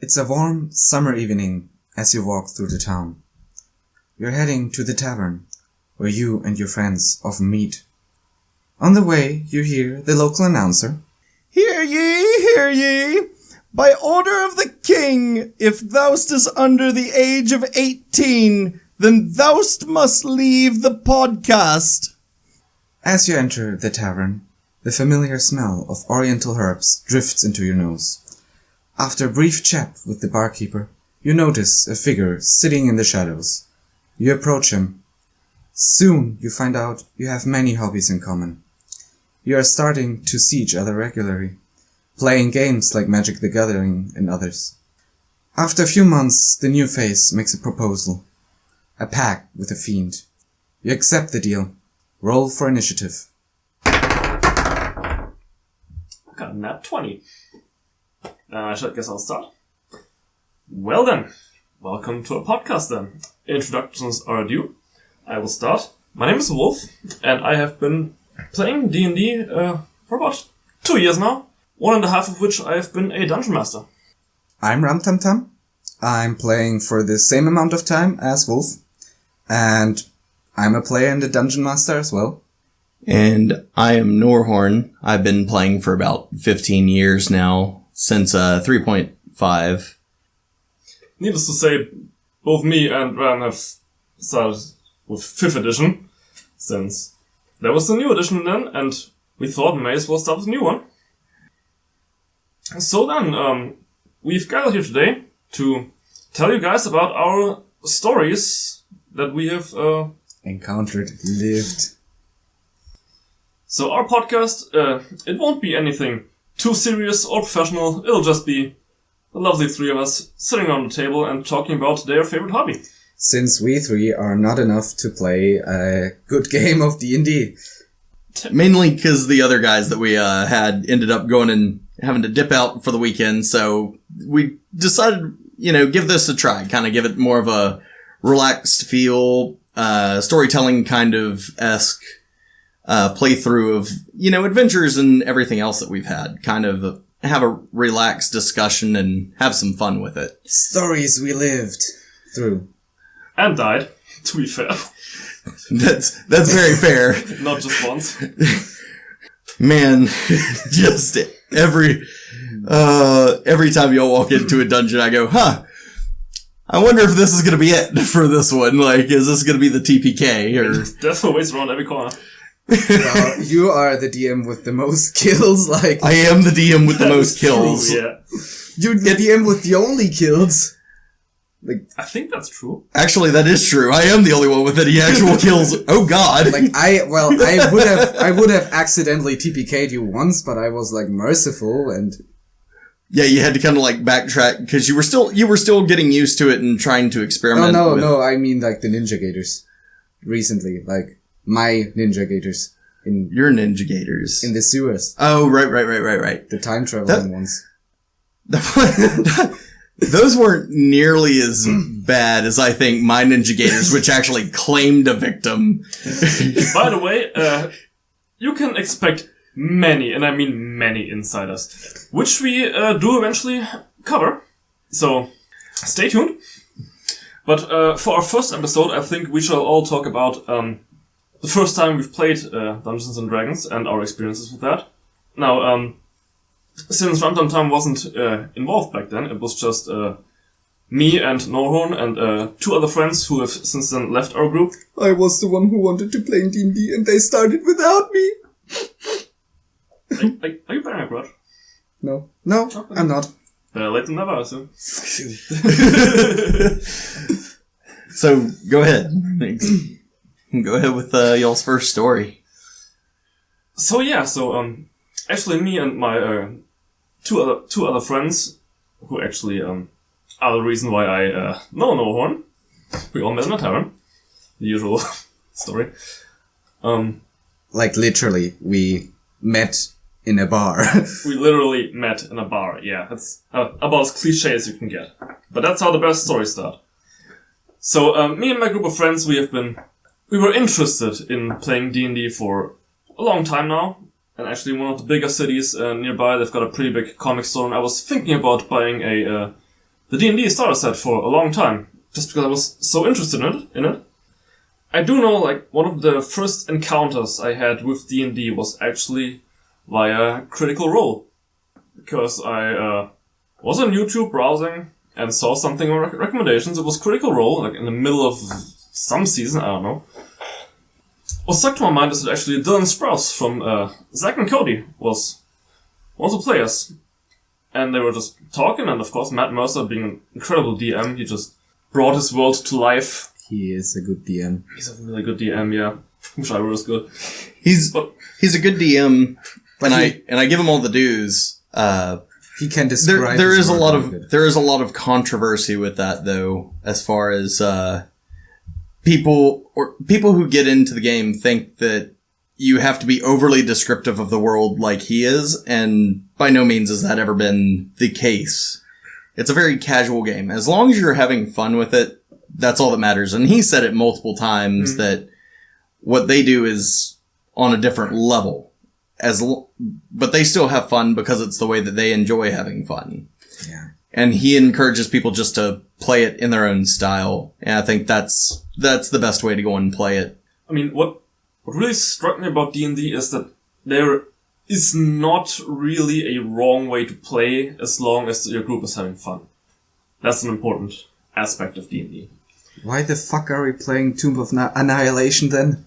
It's a warm summer evening as you walk through the town. You're heading to the tavern, where you and your friends often meet. On the way, you hear the local announcer. Hear ye, hear ye! By order of the king, if thou'st is under the age of 18, then thou'st must leave the podcast. As you enter the tavern, the familiar smell of oriental herbs drifts into your nose. After a brief chat with the barkeeper, you notice a figure sitting in the shadows. You approach him. Soon you find out you have many hobbies in common. You are starting to see each other regularly, playing games like Magic the Gathering and others. After a few months, the new face makes a proposal. A pact with a fiend. You accept the deal. Roll for initiative. Got a nat 20. I guess I'll start. Well then, welcome to a podcast then. Introductions are due. I will start. My name is Wolf, and I have been playing D&D for about 2 years now, 1.5 of which I have been a dungeon master. I'm Ramtamtam. I'm playing for the same amount of time as Wolf, and I'm a player and a dungeon master as well. And I am Norhorn. I've been playing for about 15 years now, since 3.5. Needless to say, both me and Ram have started with 5th edition, since there was a new edition then, and we thought may as well start with a new one. So then, we've gathered here today to tell you guys about our stories that we have encountered, lived. So our podcast, it won't be anything too serious or professional. It'll just be the lovely three of us sitting around the table and talking about their favorite hobby. Since we three are not enough to play a good game of D&D. Mainly because the other guys that we had ended up going and having to dip out for the weekend, so we decided, give this a try. Kind of give it more of a relaxed feel, storytelling kind of esque playthrough of, adventures and everything else that we've had. Kind of have a relaxed discussion and have some fun with it. Stories we lived through. And died, to be fair. That's very fair. Not just once. Man, just every time y'all walk into a dungeon, I go, I wonder if this is gonna be it for this one. Like, is this gonna be the TPK or? Death always around every corner. Well, you are the DM with the most kills, like... I am the DM with the most kills. True, yeah. You're the DM with the only kills. I think that's true. Actually, that is true. I am the only one with any actual kills. Oh god. I would have accidentally TPK'd you once, but I was merciful and... Yeah, you had to kind of backtrack because you were still getting used to it and trying to experiment. No, I mean the Ninja Gators. Recently, my Ninja Gators. Your Ninja Gators. In the sewers. Oh, right. The time traveling ones. Those weren't nearly as bad as I think my Ninja Gators, which actually claimed a victim. By the way, you can expect many, and I mean many insiders, which we do eventually cover. So, stay tuned. But for our first episode, I think we shall all talk about the first time we've played Dungeons and Dragons and our experiences with that. Now, since Ramtamtam wasn't involved back then, it was just me and Norhorn and 2 other friends who have since then left our group. I was the one who wanted to play D&D and they started without me. Are you bearing a grudge? No, okay. I'm not. Better late than never, I assume. So, go ahead. Go ahead with y'all's first story. So, actually me and my two other friends, who actually are the reason why I know Norhorn. We all met in a tavern. The usual story. Literally, we met in a bar. We literally met in a bar, yeah. That's about as cliche as you can get. But that's how the best stories start. So, me and my group of friends, we were interested in playing D&D for a long time now. And actually one of the bigger cities nearby, they've got a pretty big comic store, and I was thinking about buying a the D&D starter set for a long time, just because I was so interested in it. I do know, like, one of the first encounters I had with D&D was actually via Critical Role. Because I was on YouTube browsing and saw something on recommendations. It was Critical Role, like in the middle of some season, I don't know. What stuck to my mind is that actually Dylan Sprouse from Zack and Cody was one of the players. And they were just talking, and of course Matt Mercer, being an incredible DM, he just brought his world to life. He is a good DM. He's a really good DM, yeah. Wish I was good. He's a good DM, and I give him all the dues. He can describe. There is a lot of controversy with that, though, as far as people who get into the game think that you have to be overly descriptive of the world like he is, and by no means has that ever been the case. It's a very casual game. As long as you're having fun with it, that's all that matters. And he said it multiple times that what they do is on a different level. But they still have fun because it's the way that they enjoy having fun. Yeah. And he encourages people just to play it in their own style. And I think that's the best way to go and play it. I mean, what really struck me about D&D is that there is not really a wrong way to play as long as your group is having fun. That's an important aspect of D&D. Why the fuck are we playing Tomb of Annihilation then?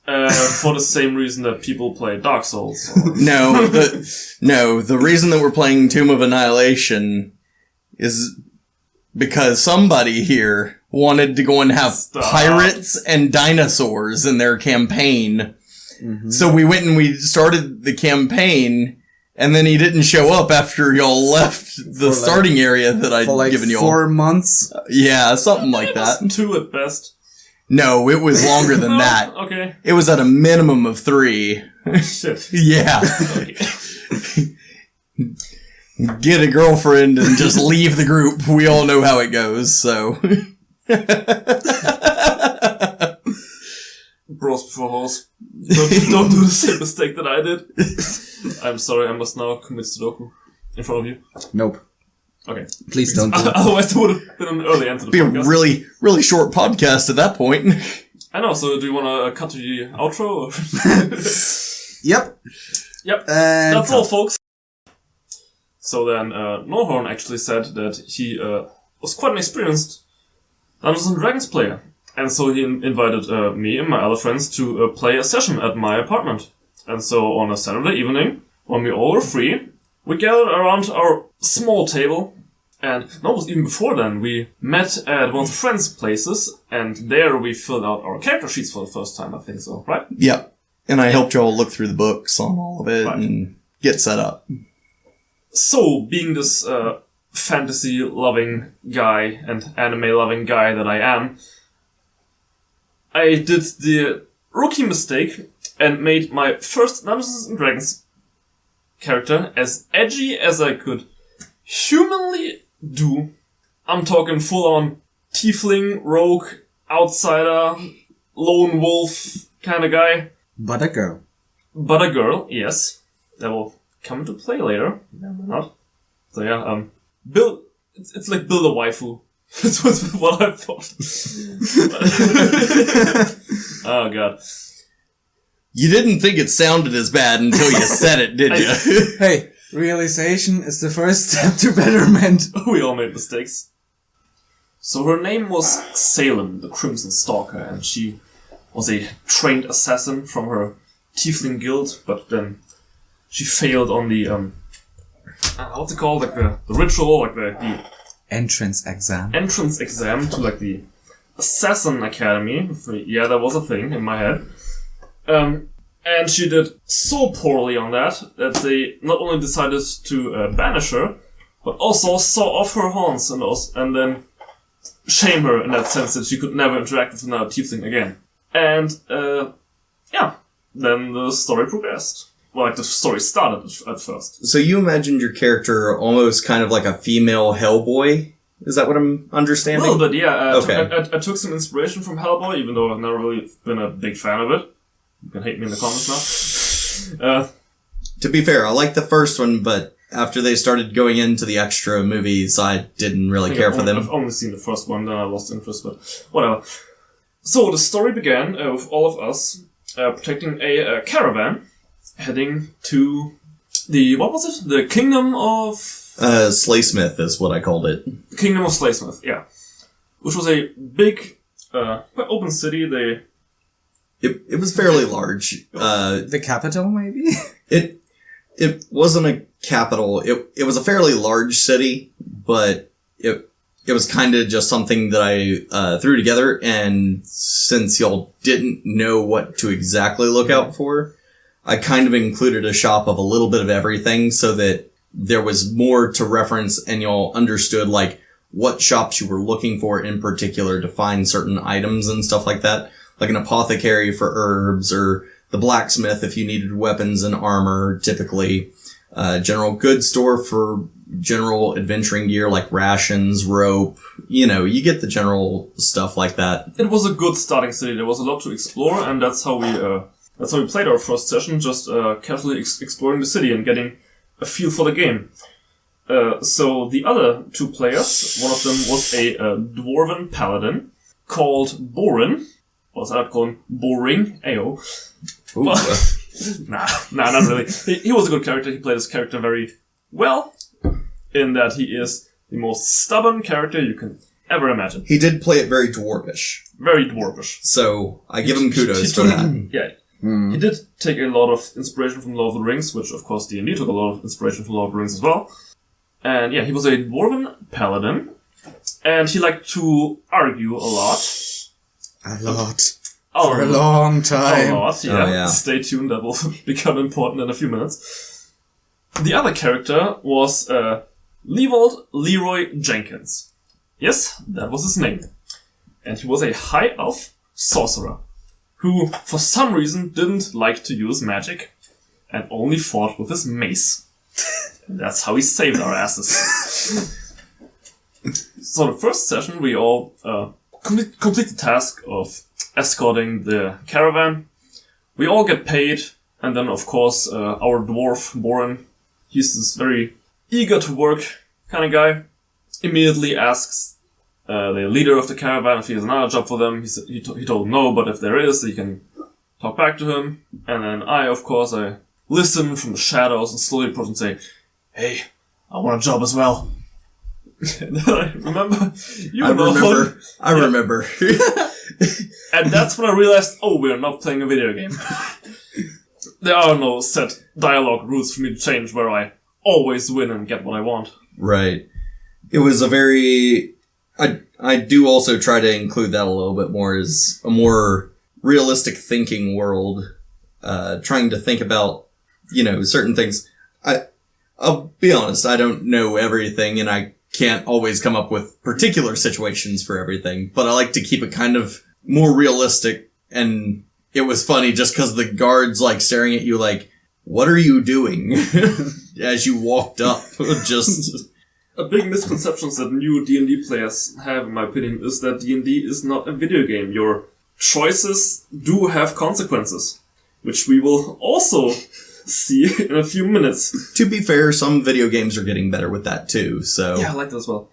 For the same reason that people play Dark Souls. No, the reason that we're playing Tomb of Annihilation is because somebody here wanted to go and have pirates and dinosaurs in their campaign. Mm-hmm. So we went and we started the campaign, and then he didn't show up after y'all left the starting area that I'd given y'all. 4 months? Yeah, something like that. 2 at best. No, it was longer than that. Okay. It was at a minimum of 3. Shit. Yeah. Get a girlfriend and just leave the group. We all know how it goes, so. Bros before hoes. Don't do the same mistake that I did. I'm sorry, I must now commit Sudoku in front of you. Nope. Okay. Please don't do it. Otherwise, it would have been an early end to the podcast. Be a really, really short podcast at that point. I know, so do you want to cut to the outro? Yep. That's all, folks. So then, Norhorn actually said that he was quite an experienced Dungeons & Dragons player. And so he invited me and my other friends to play a session at my apartment. And so on a Saturday evening, when we all were free, we gathered around our small table. And no, it was even before then. We met at one of the friends' places, and there we filled out our character sheets for the first time, I think so, right? Yep. And I helped y'all look through the books on all of it and get set up. So, being this fantasy-loving guy and anime-loving guy that I am, I did the rookie mistake and made my first Dungeons & Dragons character as edgy as I could humanly do. I'm talking full-on tiefling, rogue, outsider, lone wolf kind of guy. But a girl. But a girl, yes. That will come into play later. No, not. So yeah, build. It's like build a waifu. That's what I thought. Oh god. You didn't think it sounded as bad until you said it, did you? Hey, realization is the first step to betterment. We all made mistakes. So her name was Salem, the Crimson Stalker, and she was a trained assassin from her tiefling guild, but then she failed on the what's it called? Like the ritual, like the entrance exam. Entrance exam to like the assassin academy. Yeah, that was a thing in my head. And she did so poorly on that they not only decided to banish her, but also saw off her horns and then shame her in that sense that she could never interact with another tiefling again. And then the story progressed. Well, like the story started at first. So you imagined your character almost kind of like a female Hellboy? Is that what I'm understanding? A little bit, yeah. Okay. I took some inspiration from Hellboy, even though I've never really been a big fan of it. You can hate me in the comments now. To be fair, I like the first one, but after they started going into the extra movies, I didn't really care for them. I've only seen the first one, then I lost interest, but whatever. So the story began with all of us protecting a caravan heading to what was it? The Kingdom of... Slaysmith is what I called it. Kingdom of Slaysmith, yeah. Which was a big, quite open city. It was fairly large. The capital, maybe? It wasn't a capital. It was a fairly large city, but it was kind of just something that I threw together, and since y'all didn't know what to exactly look out for, I kind of included a shop of a little bit of everything so that there was more to reference and y'all understood, like, what shops you were looking for in particular to find certain items and stuff like that. Like an apothecary for herbs, or the blacksmith if you needed weapons and armor, typically. General goods store for general adventuring gear like rations, rope. You get the general stuff like that. It was a good starting city. There was a lot to explore, and that's how we played our first session, just casually exploring the city and getting a feel for the game. So the other two players, one of them was a dwarven paladin called Borin. Was I'd call him Boring, AO. Nah, not really. He was a good character. He played his character very well, in that he is the most stubborn character you can ever imagine. He did play it very dwarvish. Very dwarvish. So I give him kudos for that. Yeah. He did take a lot of inspiration from Lord of the Rings, which of course D&D took a lot of inspiration from Lord of the Rings as well. And yeah, he was a dwarven paladin, and he liked to argue a lot. For a long time. A lot, yeah. Oh, yeah. Stay tuned, that will become important in a few minutes. The other character was Leopold Leroy Jenkins. Yes, that was his name. And he was a high elf sorcerer who, for some reason, didn't like to use magic and only fought with his mace. And that's how he saved our asses. So the first session, we all complete the task of escorting the caravan. We all get paid, and then of course our dwarf Boren, he's this very eager to work kind of guy, immediately asks the leader of the caravan if he has another job for them. He told him no, but if there is, he can talk back to him. And then I listen from the shadows and slowly approach and say, "Hey, I want a job as well." And then I remember. I remember. And that's when I realized, we're not playing a video game. There are no set dialogue rules for me to change where I always win and get what I want. Right. It was a very... I do also try to include that a little bit more as a more realistic thinking world. Trying to think about, certain things. I'll be honest, I don't know everything, and I can't always come up with particular situations for everything, but I like to keep it kind of more realistic. And it was funny just because the guards staring at you like, what are you doing? As you walked up. Just a big misconception that new D&D players have, in my opinion, is that D&D is not a video game. Your choices do have consequences, which we will also see in a few minutes. To be fair, some video games are getting better with that too, so... Yeah, I like that as well.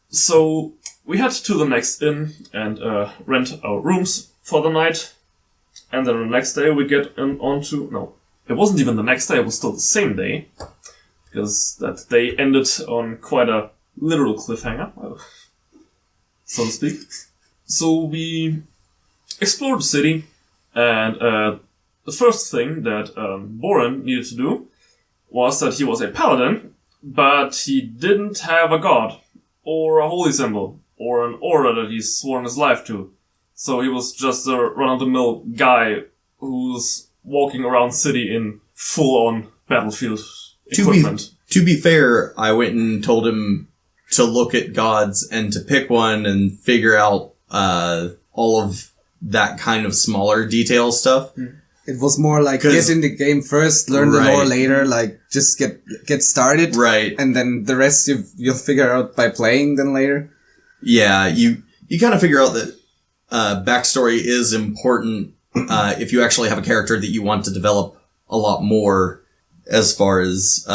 So, we head to the next inn and rent our rooms for the night. And then the next day we get onto... No, it wasn't even the next day, it was still the same day. Because that day ended on quite a literal cliffhanger, so to speak. So we explored the city, and the first thing that Boren needed to do was that he was a paladin, but he didn't have a god, or a holy symbol, or an order that he's sworn his life to. So he was just a run-of-the-mill guy who's walking around city in full-on battlefield equipment. To be fair, I went and told him to look at gods and to pick one and figure out all of that kind of smaller detail stuff. It was more like get in the game first, learn the lore later, just get started. Right. And then the rest you'll figure out by playing then later. Yeah, you kind of figure out that backstory is important if you actually have a character that you want to develop a lot more. as far as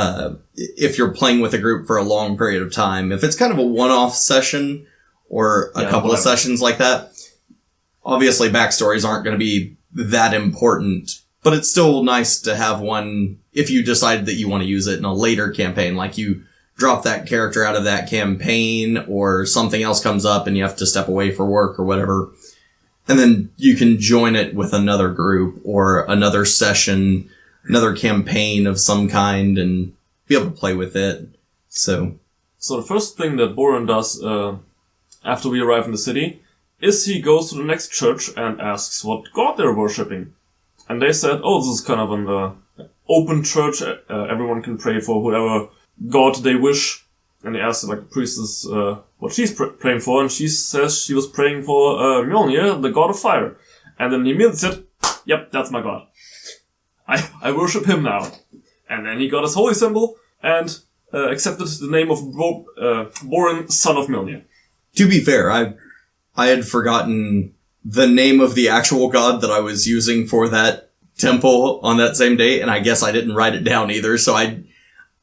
if you're playing with a group for a long period of time. If it's kind of a one-off session or a couple of sessions like that, obviously backstories aren't going to be that important, but it's still nice to have one if you decide that you want to use it in a later campaign, like you drop that character out of that campaign or something else comes up and you have to step away for work or whatever. And then you can join it with another group or another session, another campaign of some kind, and be able to play with it. So the first thing that Boren does after we arrive in the city is he goes to the next church and asks what god they're worshipping. And they said, oh, this is kind of an open church. Everyone can pray for whoever god they wish. And he asks like the priestess what she's praying for, and she says she was praying for Mjolnir, the god of fire. And then he immediately said, yep, that's my god. I worship him now. And then he got his holy symbol and accepted the name of Boren, son of Mjolnir. To be fair, I had forgotten the name of the actual god that I was using for that temple on that same day, and I guess I didn't write it down either, so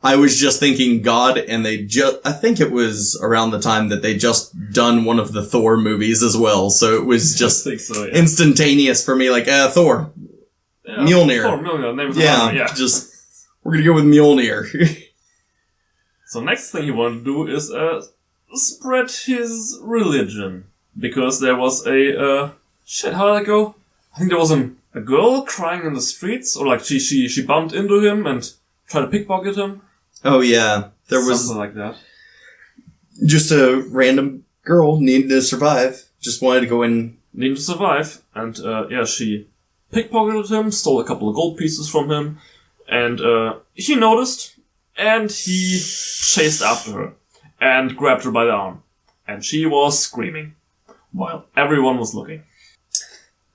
I was just thinking God, and I think it was around the time that they just done one of the Thor movies as well, so it was just instantaneous for me, like, Thor. Yeah, Mjolnir. Thor, Mjolnir, name of the hammer, just, we're gonna go with Mjolnir. So next thing he wanted to do is, spread his religion. Because there was how did it go? I think there was a girl crying in the streets, or like she bumped into him and tried to pickpocket him. Oh yeah, there was something like that. Just a random girl needing to survive. Just wanted to go in. Needing to survive, and she pickpocketed him, stole a couple of gold pieces from him, and he noticed, and he chased after her, and grabbed her by the arm. And she was screaming, while everyone was looking.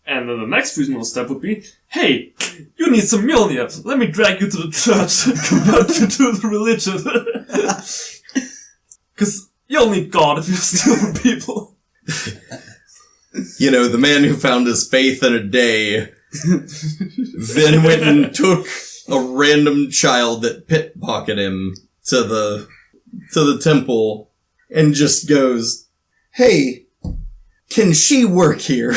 And then the next reasonable step would be, hey, you need some Mjolnir. Let me drag you to the church and convert you to the religion. Because you'll need God if you steal from people. You know, the man who found his faith in a day then went and took a random child that pickpocketed him to the temple and just goes, hey, can she work here?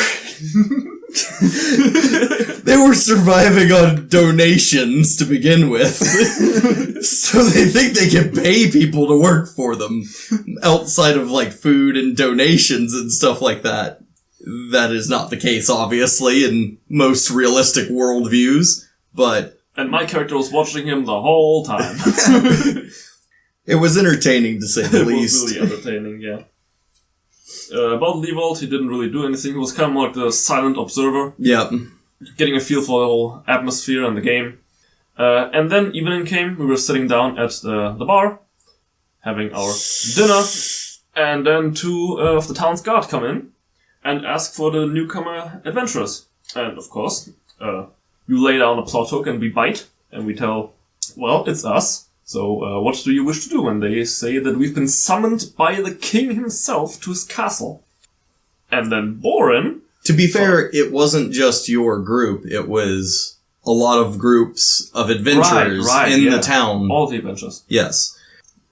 They were surviving on donations to begin with. So they think they can pay people to work for them outside of like food and donations and stuff like that. That is not the case, obviously, in most realistic worldviews, but... And my character was watching him the whole time. It was entertaining, to say the least. It was really entertaining, yeah. About Levold, he didn't really do anything. He was kind of like the silent observer. Yep. Getting a feel for the whole atmosphere and the game. And then evening came, we were sitting down at the bar, having our dinner, and then two of the town's guard come in and ask for the newcomer adventurers. And of course, you lay down a plot hook and we bite, and we tell, well, it's us. So, what do you wish to do? And they say that we've been summoned by the king himself to his castle. And then Boren... To be fair, it wasn't just your group. It was a lot of groups of adventurers in the town. All the adventurers. Yes.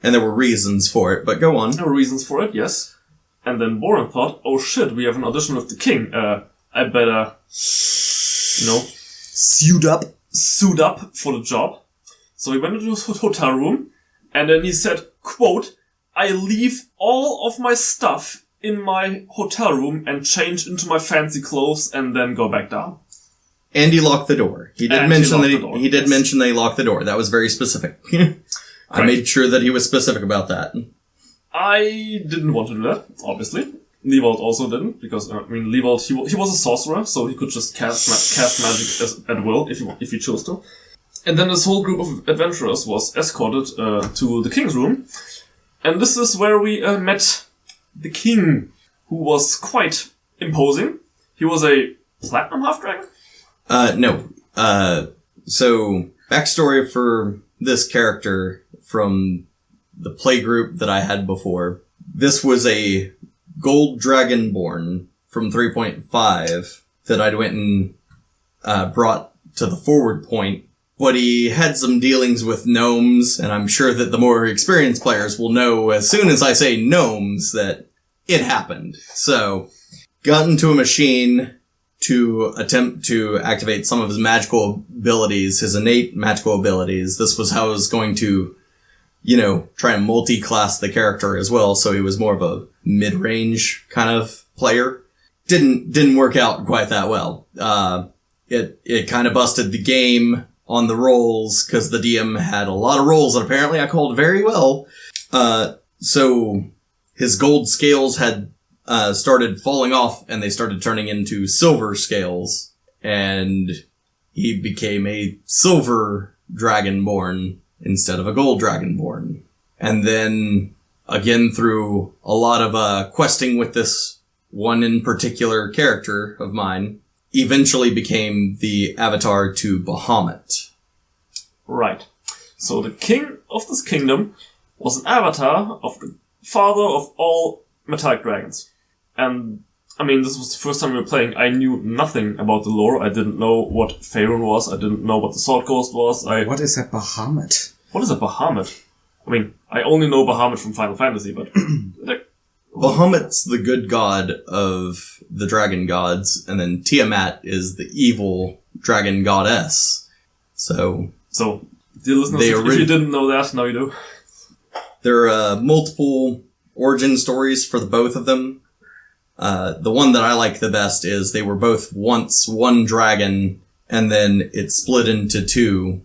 And there were reasons for it, but go on. There were reasons for it, yes. And then Boren thought, oh shit, we have an audition with the king. I better, suit up for the job. So he went into his hotel room, and then he said, quote, I leave all of my stuff in my hotel room and change into my fancy clothes and then go back down. And he locked the door. He did mention that he locked the door. That was very specific. I made sure that he was specific about that. I didn't want to do that, obviously. Levold also didn't, because, Levold, he was a sorcerer, so he could just cast magic at will if he chose to. And then this whole group of adventurers was escorted to the king's room. And this is where we met the king, who was quite imposing. He was a platinum half-dragon? No. So, backstory for this character from the playgroup that I had before. This was a gold dragonborn from 3.5 that I'd went and brought to the forward point but he had some dealings with gnomes, and I'm sure that the more experienced players will know as soon as I say gnomes that it happened. So, got into a machine to attempt to activate some of his magical abilities, his innate magical abilities. This was how I was going to, try and multi-class the character as well, so he was more of a mid-range kind of player. Didn't work out quite that well. It kind of busted the game on the rolls, because the DM had a lot of rolls that apparently I called very well. So his gold scales had started falling off, and they started turning into silver scales, and he became a silver dragonborn instead of a gold dragonborn. And then, again, through a lot of questing with this one in particular character of mine, eventually became the avatar to Bahamut. Right. So the king of this kingdom was an avatar of the father of all metallic dragons. And, this was the first time we were playing. I knew nothing about the lore. I didn't know what Faerun was. I didn't know what the Sword Coast was. What is a Bahamut? What is a Bahamut? I only know Bahamut from Final Fantasy, but... Bahamut's the good god of the dragon gods, and then Tiamat is the evil dragon goddess. So, dear listeners, if you didn't know that, now you do. There are multiple origin stories for the both of them. The one that I like the best is they were both once one dragon, and then it split into two.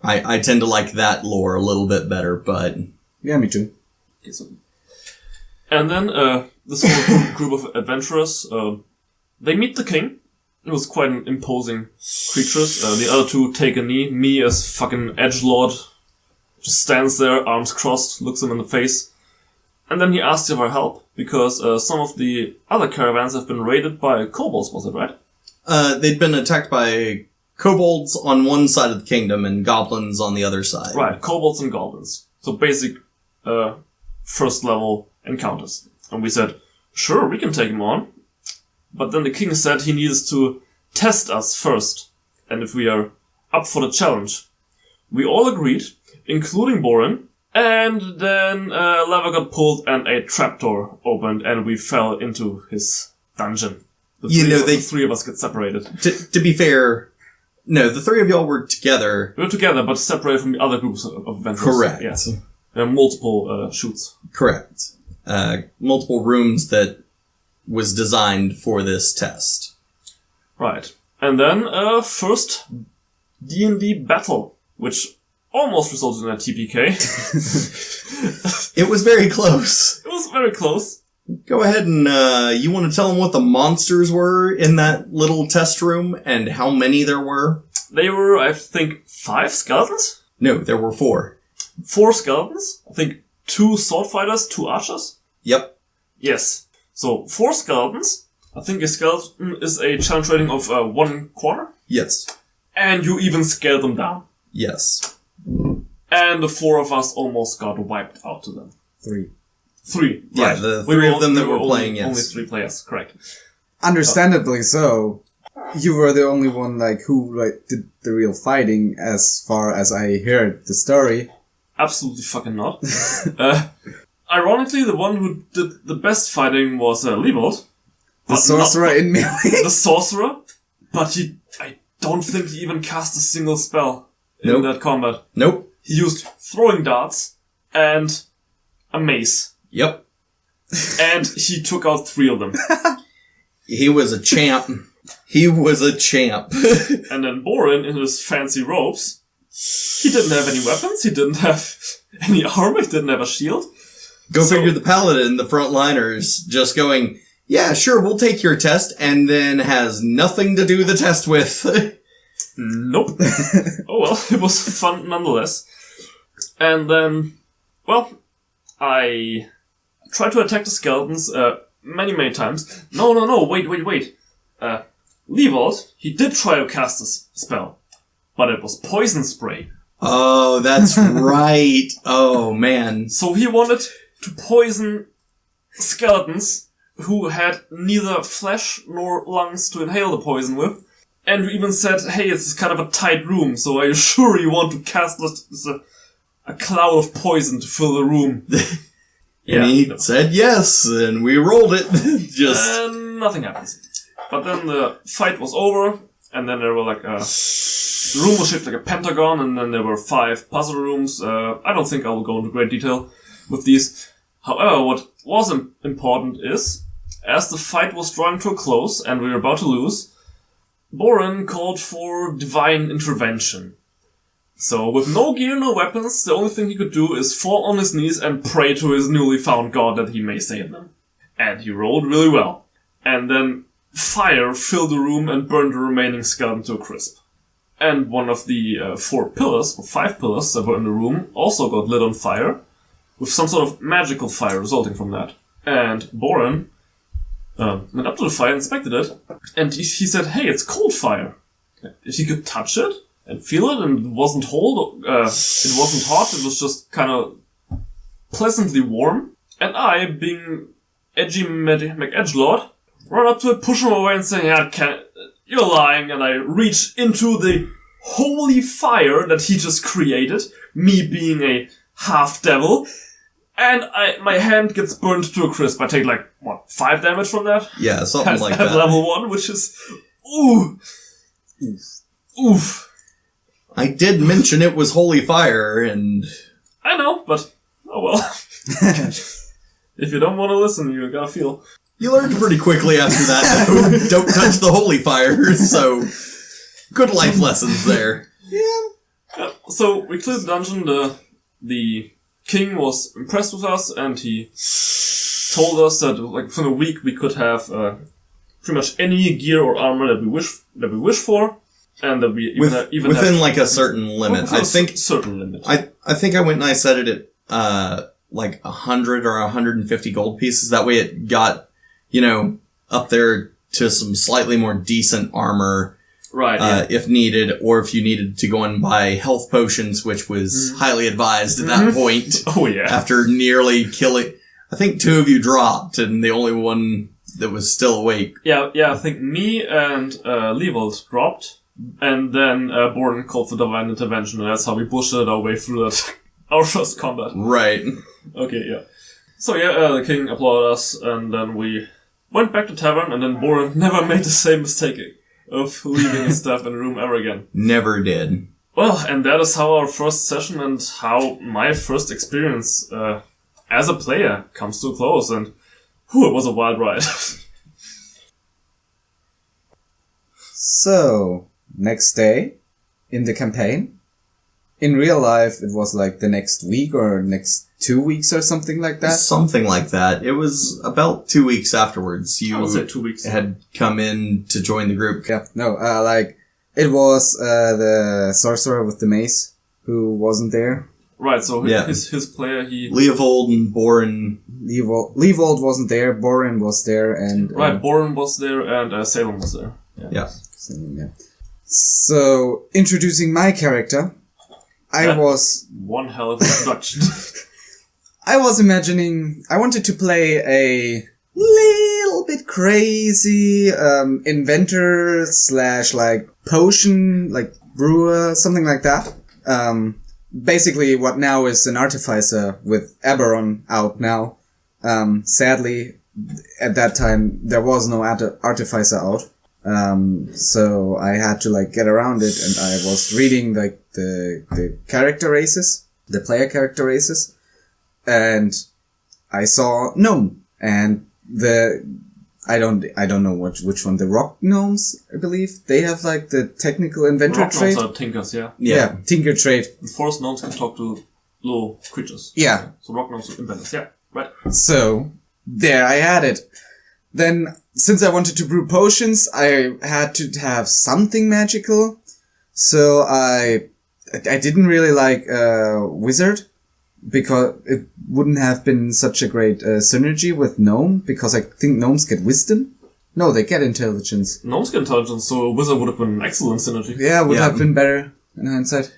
I tend to like that lore a little bit better, but... Yeah, me too. Okay, and then, this whole group of adventurers, they meet the king. It was quite an imposing creatures. The other two take a knee. Me as fucking edgelord just stands there, arms crossed, looks him in the face. And then he asks you for help, because some of the other caravans have been raided by kobolds, was it right? They'd been attacked by kobolds on one side of the kingdom and goblins on the other side. Right, kobolds and goblins. So basic first level encounters. And we said, sure, we can take him on. But then the king said he needs to test us first, and if we are up for the challenge. We all agreed, including Borin, and then a lever got pulled and a trapdoor opened, and we fell into his dungeon. The three of us get separated. To be fair, no, the three of y'all were together. We were together, but separated from the other groups of adventurers. Correct. Yes. There are multiple shoots. Correct. Multiple rooms that was designed for this test. Right. And then, first D&D battle, which almost resulted in a TPK. It was very close. It was very close. Go ahead and, you want to tell them what the monsters were in that little test room and how many there were? They were, I think, 5 skeletons? No, there were 4. 4 skeletons? I think 2 sword fighters, 2 archers? Yep. Yes. So, 4 skeletons. I think a skeleton is a challenge rating of 1 quarter. Yes. And you even scaled them down. Yes. And the 4 of us almost got wiped out to them. 3. 3. Yeah, right. the 3 of them that were playing, yes. Only 3 players, correct. Understandably so. You were the only one who did the real fighting, as far as I heard the story. Absolutely fucking not. Ironically, the one who did the best fighting was Liebold. The sorcerer in melee. The sorcerer, but I don't think he even cast a single spell in that combat. Nope. He used throwing darts and a mace. Yep. And he took out 3 of them. He was a champ. He was a champ. And then Borin, in his fancy robes, he didn't have any weapons, he didn't have any armor, he didn't have a shield. Go figure, the paladin, the frontliners, just going, yeah, sure, we'll take your test, and then has nothing to do the test with. Nope. Oh well, it was fun nonetheless. And then, I tried to attack the skeletons many times. No, wait. Liebold, he did try to cast a spell, but it was poison spray. Oh, that's right. Oh, man. So he wanted to poison skeletons who had neither flesh nor lungs to inhale the poison with, And you even said, hey, it's kind of a tight room, so are you sure you want to cast a cloud of poison to fill the room? And he said yes, and we rolled it. And nothing happens. But then the fight was over, and then there were like the room was shaped like a pentagon, and then there were 5 puzzle rooms. I don't think I will go into great detail with these. However, what was important is, as the fight was drawing to a close, and we were about to lose, Boren called for divine intervention. So, with no gear, no weapons, the only thing he could do is fall on his knees and pray to his newly found god that he may save them. And he rolled really well. And then fire filled the room and burned the remaining skeleton to a crisp. And one of the 5 pillars that were in the room also got lit on fire, with some sort of magical fire resulting from that. And Boren went up to the fire, inspected it, and he said, hey, it's cold fire. If he could touch it and feel it, and it wasn't cold, it wasn't hot, it was just kind of pleasantly warm. And I, being edgy McEdgelord, run up to it, push him away and say, you're lying, and I reach into the holy fire that he just created, me being a half-devil, and my hand gets burned to a crisp. I take 5 damage from that? Yeah, something like that. At level 1, which is, oof. I did mention it was holy fire, and... I know, but, oh well. If you don't want to listen, you gotta feel. You learned pretty quickly after that, though. Don't touch the holy fire, so... Good life lessons there. Yeah. So, we cleared the dungeon, the king was impressed with us, and he told us that, within a week we could have, pretty much any gear or armor that we wish for, and that we even within have, a certain limit. I think certain limit. I think I went and I set it at 100 or 150 gold pieces. That way it got, up there to some slightly more decent armor. Right. If needed, or if you needed to go and buy health potions, which was highly advised at that point. Oh yeah. After nearly killing, I think 2 of you dropped, and the only one that was still awake. Yeah. I think me and Leovold dropped, and then Borden called for divine intervention, and that's how we bullshitted our way through that our first combat. Right. Okay. Yeah. So the king applauded us, and then we went back to tavern, and then Borden never made the same mistake of leaving his stuff in the room ever again. Never did. Well, and that is how our first session and how my first experience as a player comes to a close, and it was a wild ride. So, next day in the campaign. In real life, it was the next week or next 2 weeks or something like that. Something like that. It was about 2 weeks afterwards. I would say 2 weeks. Had come in to join the group. Yeah, no, it was the sorcerer with the mace who wasn't there. Right, so his player, Leovold and Boren. Leovold wasn't there, Boren was there, and... Right, Boren was there, and Salem was there. Yeah. So, introducing my character... I was... One hell of an introduction. I was imagining... I wanted to play a little bit crazy inventor / potion, brewer, something like that. Basically what now is an artificer with Eberron out now. Sadly, at that time, there was no artificer out. So I had to get around it, and I was reading the character races, the player character races, and I saw gnome, and I don't know which one, the rock gnomes, I believe, they have the technical inventor trait. Rock gnomes are tinkers, yeah. Yeah, tinker trait. The forest gnomes can talk to little creatures. Yeah. So rock gnomes are inventors, yeah, right. So, there I had it. Then, since I wanted to brew potions, I had to have something magical. So I didn't really like wizard, because it wouldn't have been such a great synergy with gnome, because I think gnomes get wisdom. No, they get intelligence. Gnomes get intelligence, so wizard would have been an excellent synergy. Yeah, would have been better in hindsight.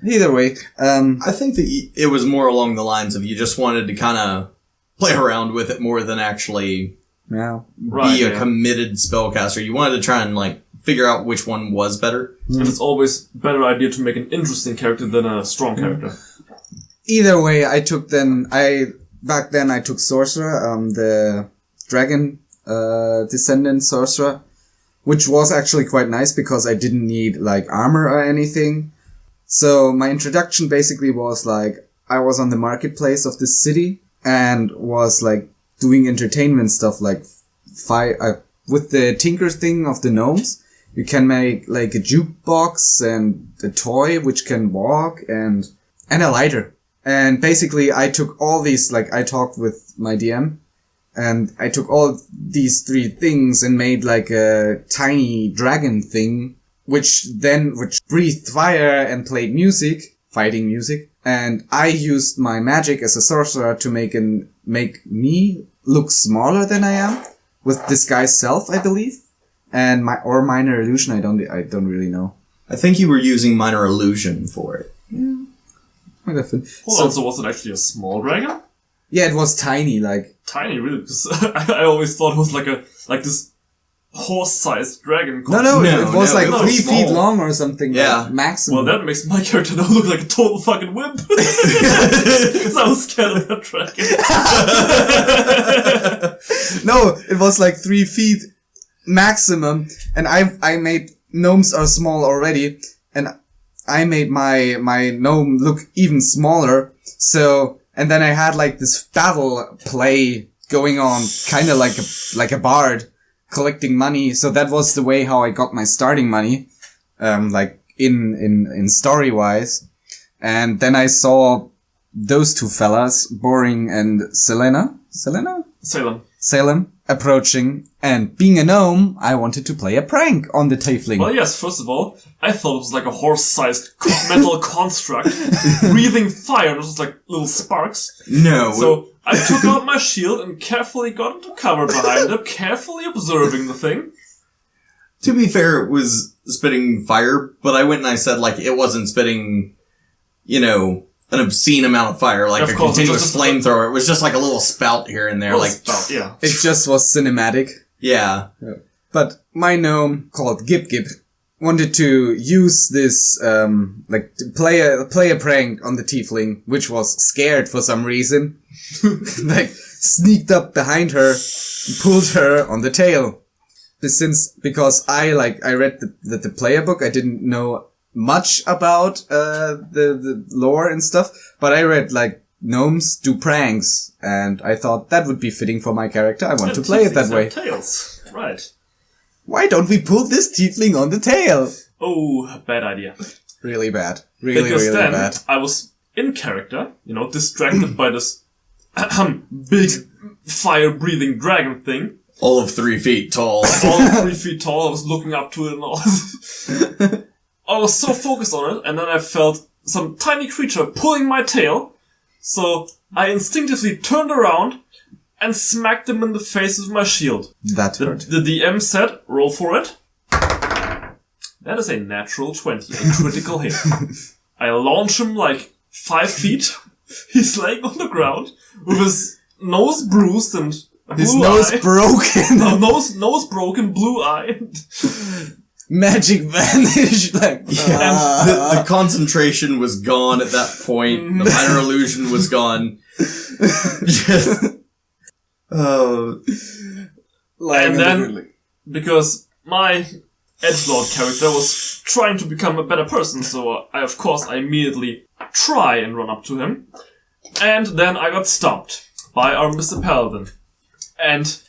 Either way. I think that it was more along the lines of you just wanted to kind of play around with it more than actually... Yeah. Be a committed spellcaster. You wanted to try and figure out which one was better. And it's always a better idea to make an interesting character than a strong character. Either way, back then I took Sorcerer, the Dragon, Descendant Sorcerer, which was actually quite nice because I didn't need, like, armor or anything. So my introduction basically was, like, I was on the marketplace of this city and was, like, doing entertainment stuff, like, with the Tinker thing of the gnomes. You can make, like, a jukebox and a toy which can walk and a lighter. And basically I took all these, like, I talked with my DM and I took all these 3 things and made, like, a tiny dragon thing, which breathed fire and played music, fighting music. And I used my magic as a sorcerer to make me look smaller than I am with disguised self, I believe. And minor illusion, I don't really know. I think you were using minor illusion for it. Yeah. Might have been. Hold on, so was it actually a small dragon? Yeah, it was tiny, like. Tiny, really? Because I always thought it was like this horse-sized dragon. No, it was like no, 3 small. feet long or something. Yeah. Like, maximum. Well, that makes my character now look like a total fucking wimp. Because I was scared of that dragon. No, it was like 3 feet maximum, and I made gnomes are small already, and I made my gnome look even smaller. So, and then I had like this battle play going on, kind of like a bard collecting money. So that was the way how I got my starting money, like in story wise. And then I saw those 2 fellas, Boring and Salem, approaching, and being a gnome, I wanted to play a prank on the tiefling. Well, yes, first of all, I thought it was like a horse-sized metal construct breathing fire, and it was like little sparks. No. So I took out my shield and carefully got into cover behind it, carefully observing the thing. To be fair, it was spitting fire, but I went and I said, like, it wasn't spitting, an obscene amount of fire, like a continuous flamethrower. It was just like a little spout here and there, yeah. It just was cinematic. Yeah. But my gnome, called Gib Gib, wanted to use this, to play a prank on the tiefling, which was scared for some reason. Like, sneaked up behind her, pulled her on the tail. Because I read the player book, I didn't know much about the lore and stuff, but I read like gnomes do pranks, and I thought that would be fitting for my character. I want to play it that way. Tails, right? Why don't we pull this tiefling on the tail? Oh, bad idea. Really bad. Really, because really then bad. I was in character, distracted by this big fire-breathing dragon thing. All of 3 feet tall. All 3 feet tall. I was looking up to it and all. I was so focused on it, and then I felt some tiny creature pulling my tail, so I instinctively turned around and smacked him in the face with my shield. That hurt. The DM said, roll for it. That is a natural 20, a critical hit. I launch him like 5 feet. He's laying on the ground with his nose bruised and his blue nose eye. broken. No, nose broken, blue eye. Magic vanish, like. The concentration was gone at that point. The minor illusion was gone. Just, And then, because my edgelord character was trying to become a better person, so I immediately try and run up to him. And then I got stopped by our Mr. Paladin. And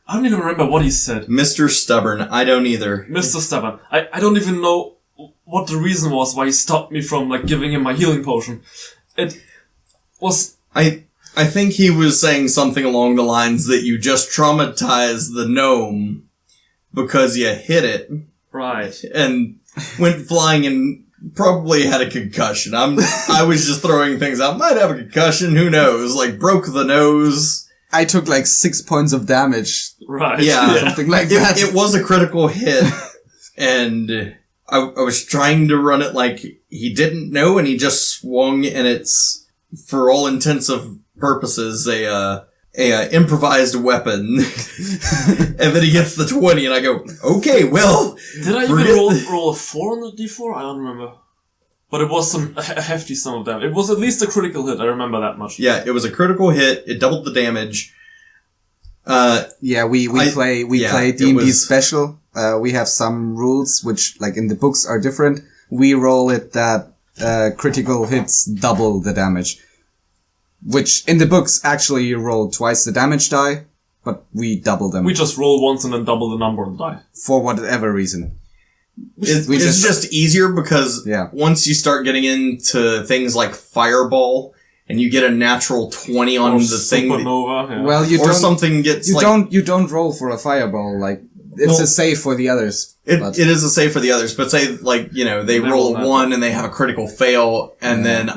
I don't even remember what he said. Mr. Stubborn. I don't either. Mr. Stubborn. I don't even know what the reason was why he stopped me from, giving him my healing potion. It was... I think he was saying something along the lines that you just traumatized the gnome because you hit it. Right. And went flying and probably had a concussion. I was just throwing things out. Might have a concussion, who knows? Broke the nose. I took 6 points of damage. Right. Yeah. Something like that. It was a critical hit. And I was trying to run it like he didn't know, and he just swung, and it's, for all intents and purposes, a a improvised weapon, and then he gets the 20, and I go, okay, well... Did I even roll a 4 on the d4? I don't remember. But it was a hefty sum of damage. It was at least a critical hit, I remember that much. Yeah, it was a critical hit, it doubled the damage. We play D&D special. We have some rules, which, like, in the books are different. We roll it that critical hits double the damage. Which, in the books, actually you roll twice the damage die, but we double them. We just roll once and then double the number on the die. For whatever reason. It's just easier because once you start getting into things like Fireball, and you get a natural 20 on the thing. Supernova, Well, you don't roll for a Fireball, like, it's a save for the others. It is a save for the others, but say, like, they roll a 1 and they have a critical fail, and then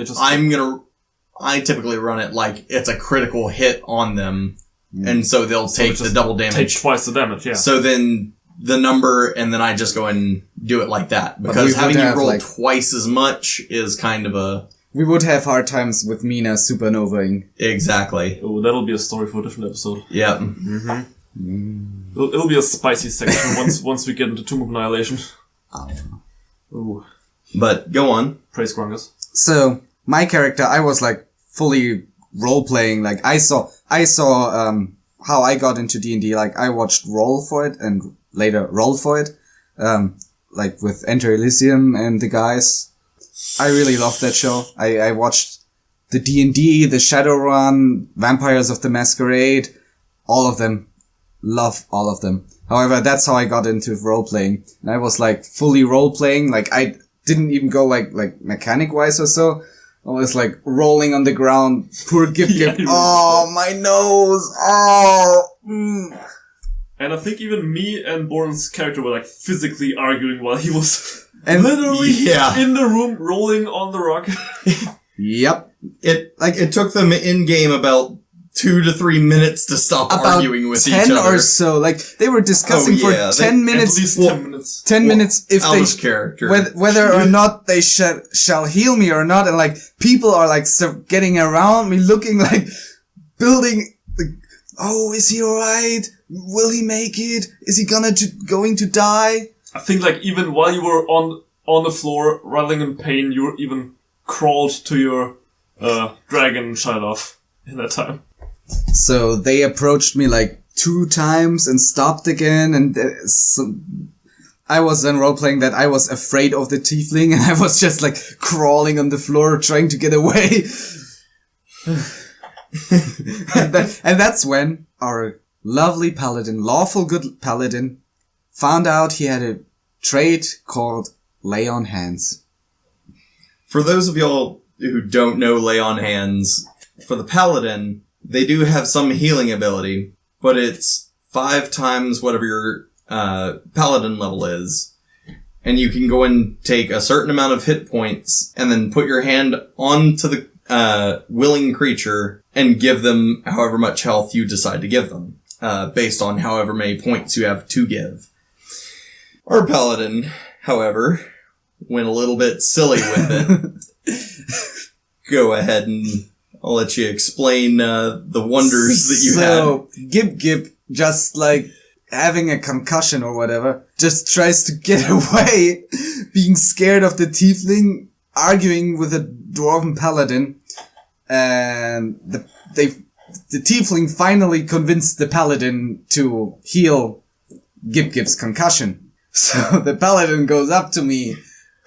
I typically run it like it's a critical hit on them, and so they'll take the double damage. Take twice the damage, yeah. So then the number, and then I just go and do it like that. Because having you roll twice as much is kind of a... We would have hard times with Mina supernovaing. Exactly. Oh, that'll be a story for a different episode. Yeah. It'll be a spicy section once we get into Tomb of Annihilation. Ooh. But go on. Praise Grungus. So, my character, I was like fully role-playing. Like, I saw how I got into D&D. Like, I watched Roll for it and later Roll for it. Like with Enter Elysium and the guys. I really loved that show. I watched the D&D, the Shadowrun, Vampires of the Masquerade, all of them. Love all of them. However, that's how I got into role-playing. And I was like fully role-playing. Like, I didn't even go like mechanic-wise or so. I was like rolling on the ground. Poor Gip. Oh, my nose. Oh. And I think even me and Born's character were like physically arguing while he was literally in the room rolling on the rock. Yep. It took them in game about 2 to 3 minutes to stop arguing with each other. 10 or so. Like, they were discussing for 10 minutes. At least 10 minutes. 10 minutes if character. Whether or not they shall heal me or not. And like, people are like getting around me looking like, building, like, oh, is he alright? Will he make it? Is he going to die? I think like even while you were on the floor, writhing in pain, you even crawled to your, dragon and shut it off in that time. So they approached me like 2 times and stopped again, and I was then role-playing that I was afraid of the tiefling, and I was just like crawling on the floor trying to get away. and that's when our lovely paladin, lawful good paladin, found out he had a trait called Lay on Hands. For those of y'all who don't know Lay on Hands, for the paladin, they do have some healing ability, but it's 5 times whatever your paladin level is. And you can go and take a certain amount of hit points and then put your hand onto the willing creature and give them however much health you decide to give them, based on however many points you have to give. Our paladin, however, went a little bit silly with it. Go ahead and I'll let you explain the wonders that you had. So, Gib, just like having a concussion or whatever, just tries to get away, being scared of the tiefling, arguing with a dwarven paladin, and the tiefling finally convinced the paladin to heal Gib's concussion. So the paladin goes up to me,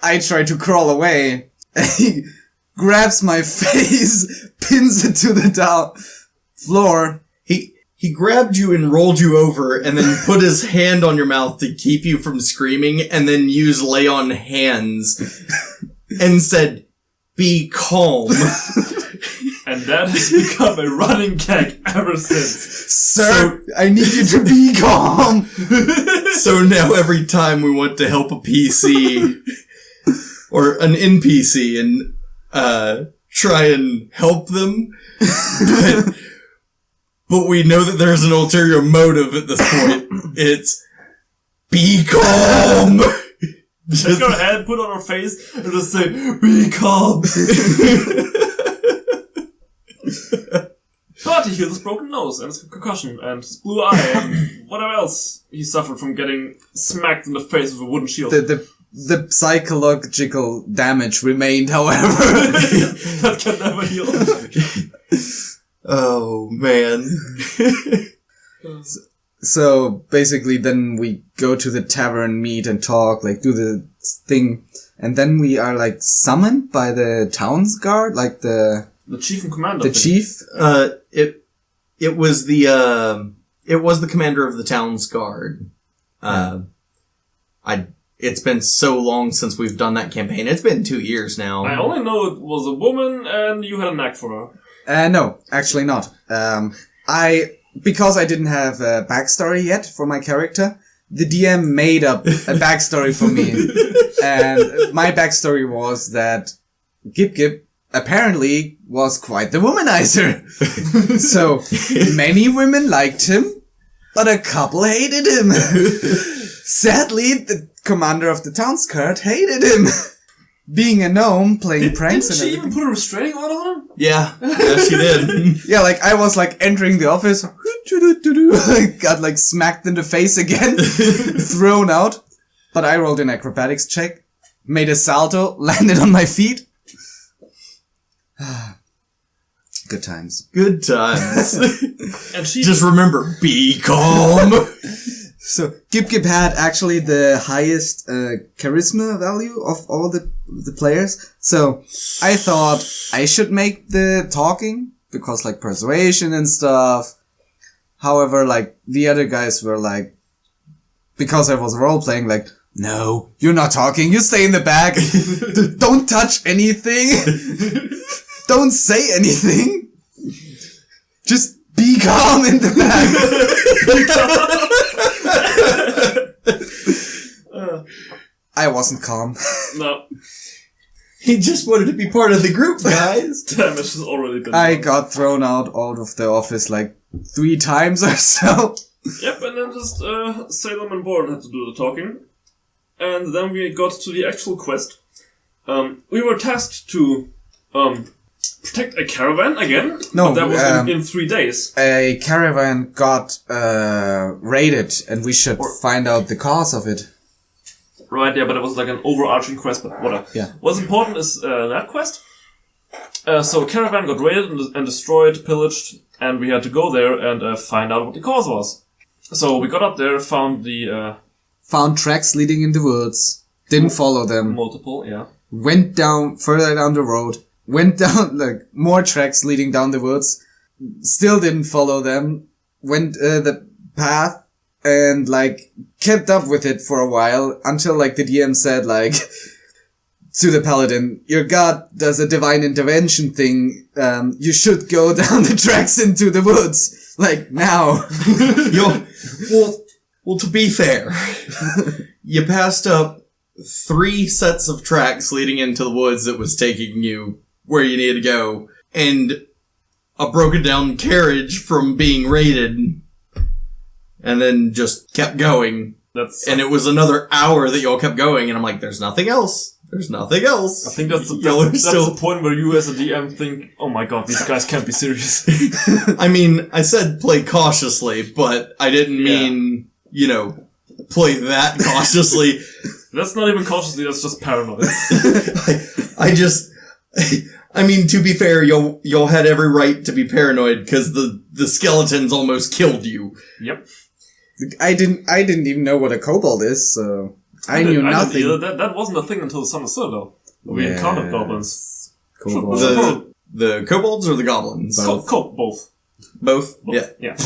I try to crawl away, and he grabs my face, pins it to the floor. He grabbed you and rolled you over and then put his hand on your mouth to keep you from screaming and then used Lay on Hands and said, be calm. And that has become a running gag ever since. Sir, I need you to be calm. So now every time we want to help a PC or an NPC and try and help them, but we know that there's an ulterior motive at this point. It's be calm. Just go ahead, put on her face, and just say, be calm. But he healed his broken nose and his concussion and his blue eye and whatever else he suffered from getting smacked in the face with a wooden shield. The psychological damage remained, however. That can never heal. Oh, man. So, basically, then we go to the tavern, meet and talk, like, do the thing. And then we are, like, summoned by the town's guard, like the chief and commander. The chief? It was the commander of the town's guard. It's been so long since we've done that campaign. It's been 2 years now. I only know it was a woman and you had a knack for her. No, actually not. Because I didn't have a backstory yet for my character, the DM made up a backstory for me. And my backstory was that Gip apparently was quite the womanizer. So, many women liked him, but a couple hated him. Sadly, the commander of the town's guard hated him. Being a gnome, playing pranks Didn't she even put a restraining order on him? Yeah, she did. Yeah, like, I was, like, entering the office, got, like, smacked in the face again, thrown out, but I rolled an acrobatics check, made a salto, landed on my feet. Good times. Good times. And she just remember, be calm. So, Gip had actually the highest charisma value of all the players. So, I thought I should make the talking, because, like, persuasion and stuff. However, like, the other guys were like, because I was role-playing, like, no, you're not talking, you stay in the back. Don't touch anything. Don't say anything. Just be calm in the back. I wasn't calm. No. He just wanted to be part of the group, guys. Damage has already been I done. got thrown out of the office like 3 times or so. Yep, and then just Salem and Bourne had to do the talking. And then we got to the actual quest. We were tasked to protect a caravan again. No, but that was in 3 days. A caravan got raided, and we should find out the cause of it. Right, yeah, but it was like an overarching quest, but whatever. Yeah. What's important is that quest. So a caravan got raided and destroyed, pillaged, and we had to go there and find out what the cause was. So we got up there, found the found tracks leading in the woods, didn't follow them. Multiple, yeah. Went down, further down the road, went down, like, more tracks leading down the woods, still didn't follow them, went the path, and, like, kept up with it for a while, until, like, the DM said, like, to the paladin, your god does a divine intervention thing, you should go down the tracks into the woods, like, now. Well, to be fair, you passed up 3 sets of tracks leading into the woods that was taking you where you needed to go, and a broken down carriage from being raided, and then just kept going. And it was another hour that y'all kept going, and I'm like, there's nothing else. There's nothing else. I think that's the point where you as a DM think, oh my god, these guys can't be serious. I mean, I said play cautiously, but I didn't mean, play that cautiously. That's not even cautiously, that's just paranoid. I mean, to be fair, y'all had every right to be paranoid, because the skeletons almost killed you. Yep. I didn't even know what a kobold is, so I knew nothing. That wasn't a thing until the Son of Though. We encountered goblins. Kobolds. The kobolds or the goblins? Both. Both? Yeah.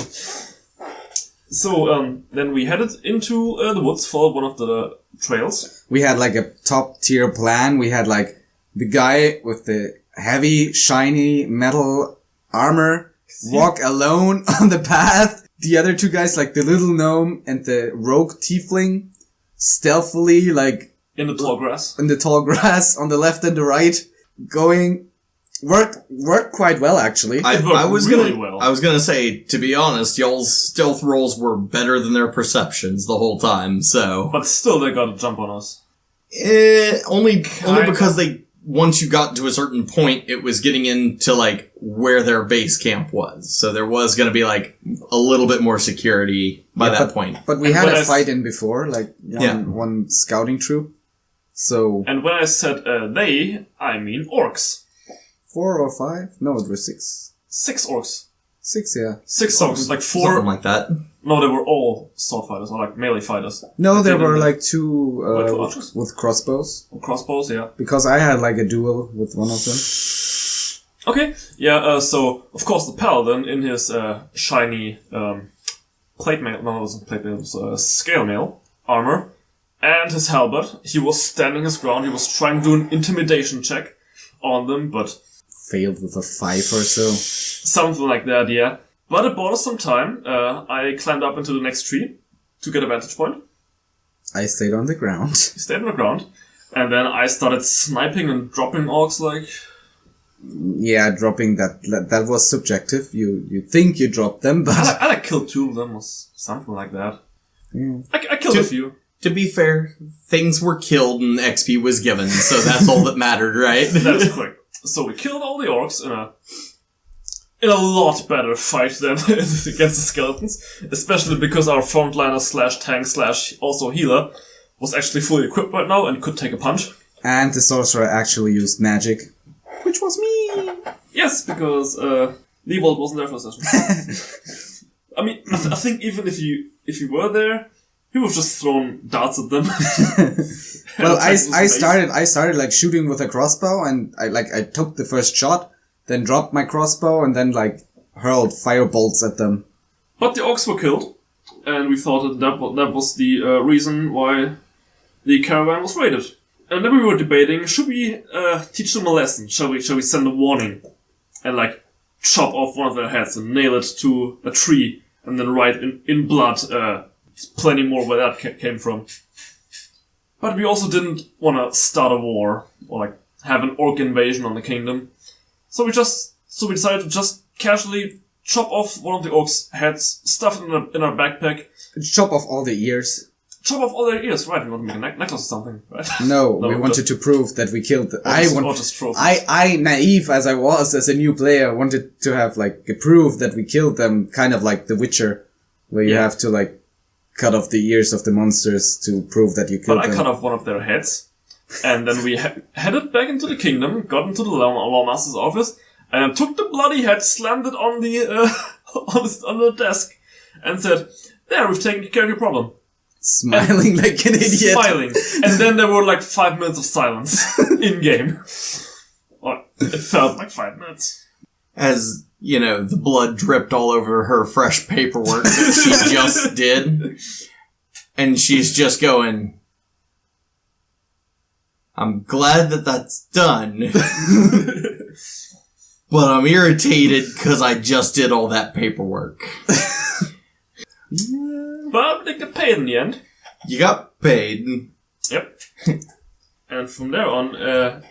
So, then we headed into the woods, followed one of the trails. We had, like, a top-tier plan. We had, like, the guy with the heavy, shiny metal armor walk alone on the path. The other 2 guys, like the little gnome and the rogue tiefling, stealthily, like... In the tall grass. In the tall grass, on the left and the right, going... Worked quite well, actually. I was really gonna well. I was gonna say, to be honest, y'all's stealth rolls were better than their perceptions the whole time, so... But still, they got a jump on us. Only because once you got to a certain point, it was getting into like where their base camp was. So there was going to be like a little bit more security by that point. But we had a fight in before, like one scouting troop. So. And when I said they, I mean orcs. 4 or 5? No, it was 6. 6 orcs. 6, yeah. 6 orcs, like 4. Something like that. No, they were all sword fighters, or like melee fighters. No, there were like 2 with crossbows. Crossbows, yeah. Because I had like a duel with one of them. Okay, yeah, so, of course, the paladin in his shiny plate mail, no, it wasn't plate mail, it was scale mail armor, and his halberd, he was standing his ground, he was trying to do an intimidation check on them, but failed with a 5 or so. Something like that, yeah. But it bought us some time. I climbed up into the next tree to get a vantage point. I stayed on the ground. You stayed on the ground. And then I started sniping and dropping orcs like... Yeah, dropping that was subjective. You think you dropped them, but... I like killed 2 of them or something like that. Yeah. I killed a few. To be fair, things were killed and XP was given, so that's all that mattered, right? That's quick. So we killed all the orcs in a lot better fight than against the skeletons. Especially because our frontliner / tank / also healer was actually fully equipped right now and could take a punch. And the sorcerer actually used magic. Which was me! Yes, because Leovold wasn't there for a session. I mean, I think even if you were there, he would have just thrown darts at them. Well, I started like shooting with a crossbow, and I took the first shot, then dropped my crossbow, and then like hurled fire bolts at them. But the orcs were killed, and we thought that was the reason why the caravan was raided. And then we were debating: should we teach them a lesson? Shall we send a warning and like chop off one of their heads and nail it to a tree, and then write in blood plenty more where that came from? But we also didn't want to start a war or like have an orc invasion on the kingdom. So we decided to just casually chop off one of the orcs' heads, stuff it in our backpack. Chop off all the ears. Chop off all their ears, right? We want to make a necklace or something, right? No, we wanted to prove that we killed the... I, naive as I was as a new player, wanted to have like a proof that we killed them, kind of like The Witcher, where you have to like cut off the ears of the monsters to prove that you killed them. But I cut off one of their heads, and then we headed back into the kingdom, got into the lawmaster's office, and took the bloody head, slammed it on the on the desk, and said, "There, we've taken care of your problem." Smiling like an idiot. Smiling. And then there were like 5 minutes of silence in-game. Or it felt like 5 minutes. As, you know, the blood dripped all over her fresh paperwork that she just did. And she's just going, I'm glad that that's done. But I'm irritated because I just did all that paperwork. But they got paid in the end. You got paid. Yep. And from there on,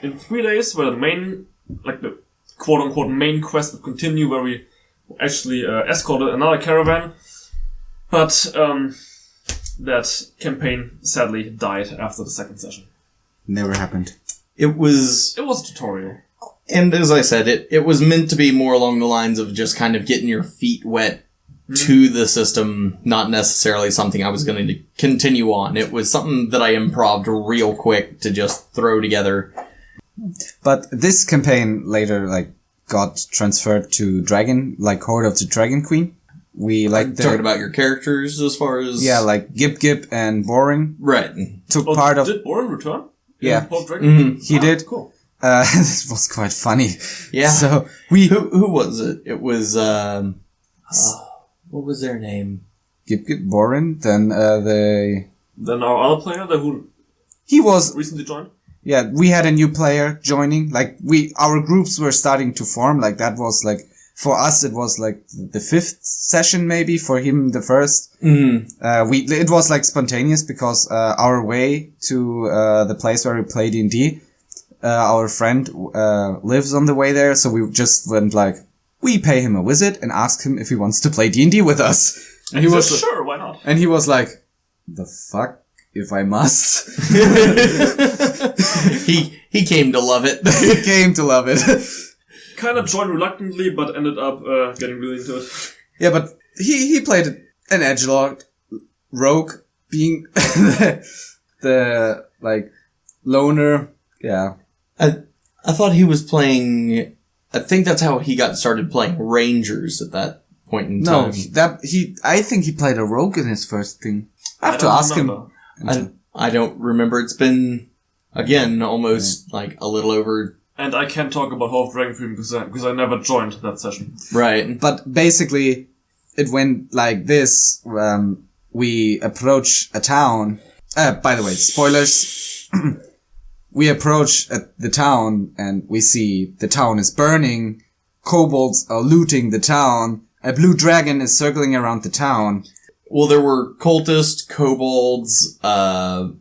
in 3 days, where the quote-unquote main quest would continue, where we actually escorted another caravan. But that campaign sadly died after the second session. Never happened. It was a tutorial. And as I said, it was meant to be more along the lines of just kind of getting your feet wet to the system, not necessarily something I was going to continue on. It was something that I improv'd real quick to just throw together. But this campaign later, like, got transferred to Horde of the Dragon Queen. We talking about your characters as far as... Yeah, like Gip and Boring. Right. Did Boring return? Yeah. Mm-hmm. He did. Cool. This was quite funny. Yeah. So Who was it? It was, what was their name? Gip Boring, then Then our other player, he was recently joined? Yeah, we had a new player joining. Like, our groups were starting to form. Like, that was like, for us, it was like the 5th session, maybe. For him, the 1st. Mm-hmm. It was like spontaneous because, our way to, the place where we play D&D, our friend, lives on the way there. So we just went like, we pay him a visit and ask him if he wants to play D&D with us. And he was sure, why not? And he was like, the fuck? if I must. He came to love it. He came to love it. Kind of joined reluctantly, but ended up getting really into it. Yeah, but he played an edgelord rogue, being the like loner. Yeah, I thought he was playing. I think that's how he got started playing Rangers at that point in time. I think he played a rogue in his first thing. I have to ask him. I don't remember. It's been again almost like a little over. And I can't talk about Hall of Dragonframe because I never joined that session. Right. But basically, it went like this. We approach a town. By the way, spoilers. We approach the town and we see the town is burning. Kobolds are looting the town. A blue dragon is circling around the town. Well, there were cultists, kobolds, and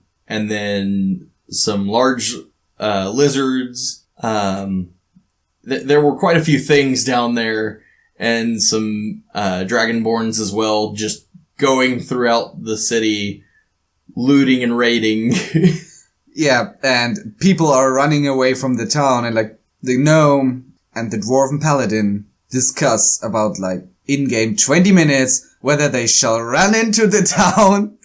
then some large lizards. There were quite a few things down there, and some dragonborns as well, just going throughout the city, looting and raiding. Yeah, and people are running away from the town, and like the gnome and the dwarven paladin discuss about like in-game 20 minutes whether they shall run into the town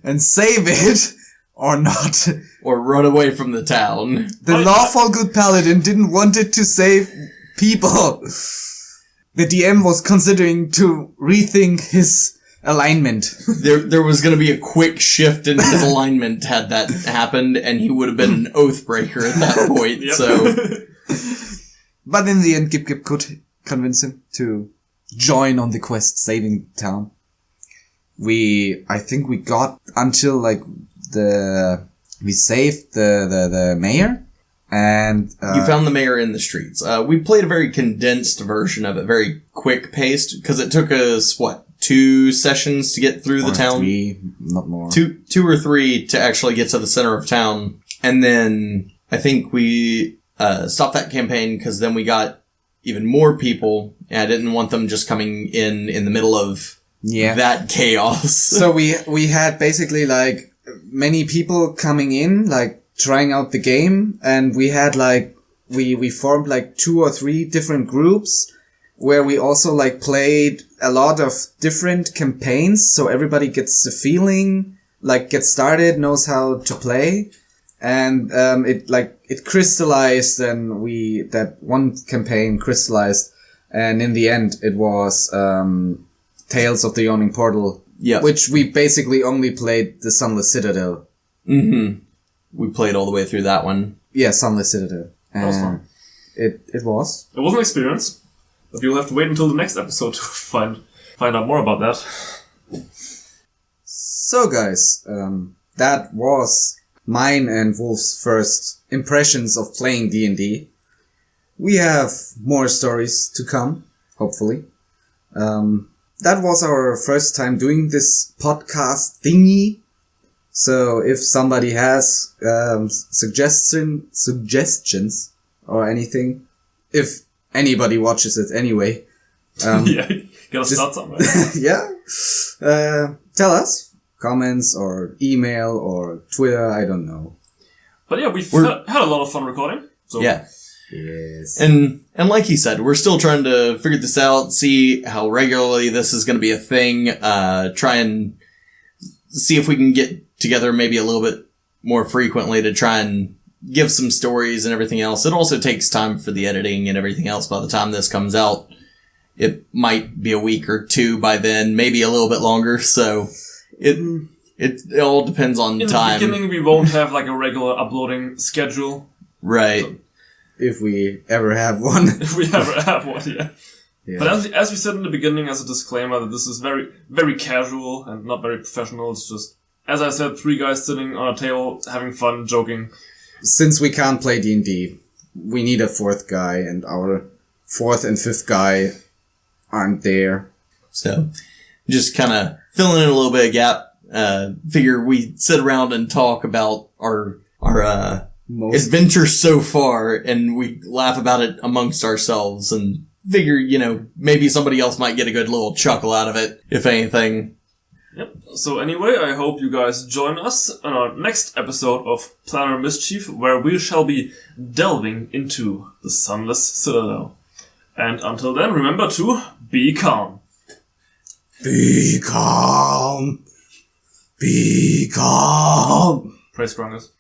and save it or not. Or run away from the town. The lawful good paladin didn't want it to save people. The DM was considering to rethink his alignment. There was going to be a quick shift in his alignment had that happened, and he would have been an oathbreaker at that point. Yep. So, but in the end, Gip could convince him to join on the quest saving the town. I think we got until like we saved the mayor, and you found the mayor in the streets. We played a very condensed version of it, very quick paced, because it took us 2 sessions to get through the town. 3, not more. 2 or 3 to actually get to the center of town, and then I think we stopped that campaign because then we got even more people, and I didn't want them just coming in the middle of that chaos. So we had basically like many people coming in, like trying out the game, and we had like we formed like 2 or 3 different groups where we also like played a lot of different campaigns, so everybody gets a feeling, like gets started, knows how to play, and it crystallized, and that one campaign crystallized, and in the end it was Tales of the Yawning Portal. Yeah. Which we basically only played the Sunless Citadel. Mm-hmm. We played all the way through that one. Yeah, Sunless Citadel. That was fun. It was. It was an experience, but you'll have to wait until the next episode to find out more about that. So guys, that was mine and Wolf's first impressions of playing D&D. We have more stories to come, hopefully. That was our first time doing this podcast thingy. So if somebody has suggestions or anything, if anybody watches it anyway, yeah, gotta start somewhere. yeah, tell us, comments or email or Twitter, I don't know. But yeah, we've had a lot of fun recording. So yeah. Yes. And like he said, we're still trying to figure this out, see how regularly this is going to be a thing, try and see if we can get together maybe a little bit more frequently to try and give some stories and everything else. It also takes time for the editing and everything else. By the time this comes out, it might be a week or 2 by then, maybe a little bit longer. So it all depends on time. In the beginning, we won't have like a regular uploading schedule. Right. So, if we ever have one. If we ever have one, yeah. But as we said in the beginning, as a disclaimer, that this is very, very casual and not very professional. It's just, as I said, 3 guys sitting on a table, having fun, joking. Since we can't play D&D, we need a 4th guy, and our 4th and 5th guy aren't there. So, just kind of filling in a little bit of gap. Figure we sit around and talk about our adventure so far, and we laugh about it amongst ourselves, and figure, maybe somebody else might get a good little chuckle out of it, if anything. Yep. So anyway, I hope you guys join us on our next episode of Planar Mischief, where we shall be delving into the Sunless Citadel. And until then, remember to be calm. Be calm. Be calm. Praise Grongus.